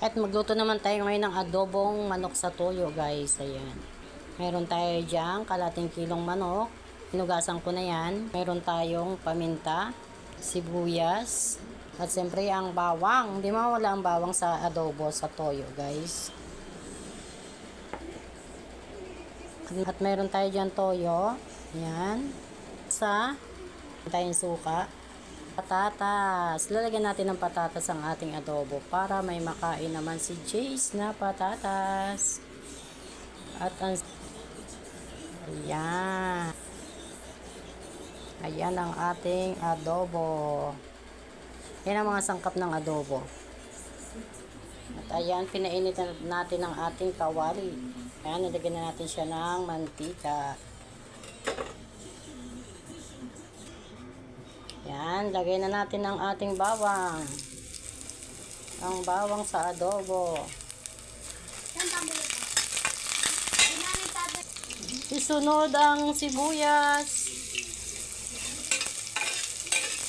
At magluto naman tayo ngayon ng adobong manok sa toyo, guys. Ayan. Meron tayo dyan, kalating kilong manok. Hinugasan ko na yan. Meron tayong paminta, sibuyas, at siyempre ang bawang. Hindi mawala ang bawang sa adobo sa toyo, guys. At meron tayo dyan toyo. Ayan. Tayong suka. Patatas. Lalagyan natin ng patatas ang ating adobo para may makain naman si Jace na patatas. At ang ayan. Ayan ang ating adobo. Yan ang mga sangkap ng adobo. At ayan, pinainit natin ang ating kawali. Ayan, nilagyan na natin siya ng mantika. Yan, lagay na natin ang ating bawang. Ang bawang sa adobo. Isunod ang sibuyas.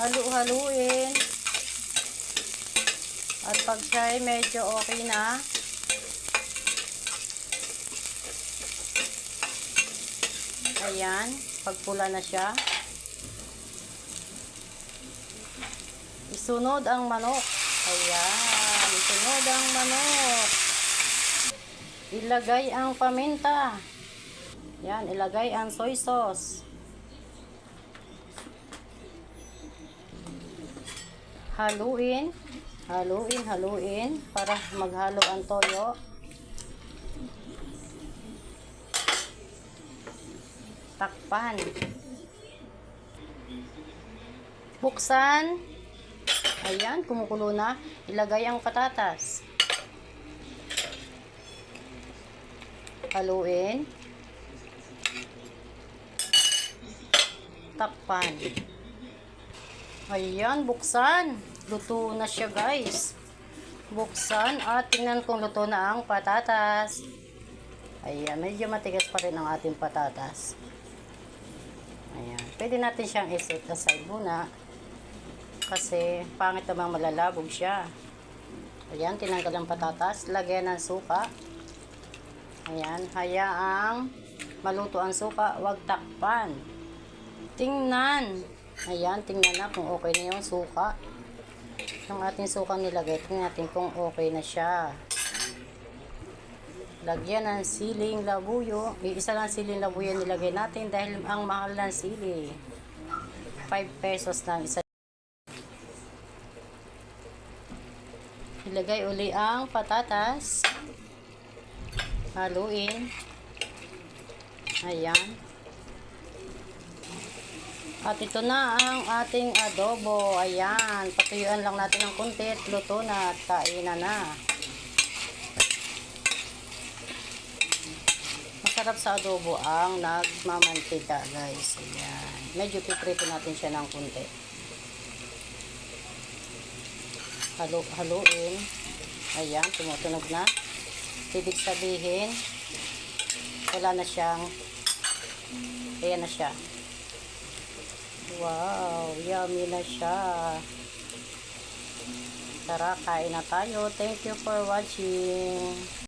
Halu-haluin. At pag siya ay medyo okay na, ayan, pagpula na siya, isunod ang manok. Ayan, isunod ang manok. Ilagay ang paminta. Yan, ilagay ang soy sauce. Haluin. Haluin para maghalo ang toyo. Takpan. Buksan. Ayan, kumukulo na. Ilagay ang patatas. Haluin. Takpan. Ayan, buksan. Luto na siya, guys. Buksan at tingnan kung luto na ang patatas. Ayan, medyo matigas pa rin ang ating patatas. Ayan, pwede natin siyang iset aside muna. Kasi pangit namang malalabog siya. Ayan, tinanggal ang patatas. Lagyan ng suka. Ayan, hayaang maluto ang suka. Huwag takpan. Tingnan. Ayan, tingnan na kung okay na yung suka. Yung ating suka nilagay. Tingnan natin kung okay na siya. Lagyan ng siling labuyo. Isa lang siling labuyo nilagay natin dahil ang mahal ng sili. 5 pesos lang isa. Ilagay uli ang patatas. Haluin. Ayan. At ito na ang ating adobo. Ayan. Patuyuan lang natin ng kunti at luto na at kainan na. Masarap sa adobo ang nagmamantika, guys. Ayan. Medyo piprito natin siya ng kunti. Haluin. Ayan, tumutunog na. Ibig sabihin, wala na siyang, ayan na siya. Wow, yummy na siya. Tara, kain na tayo. Thank you for watching.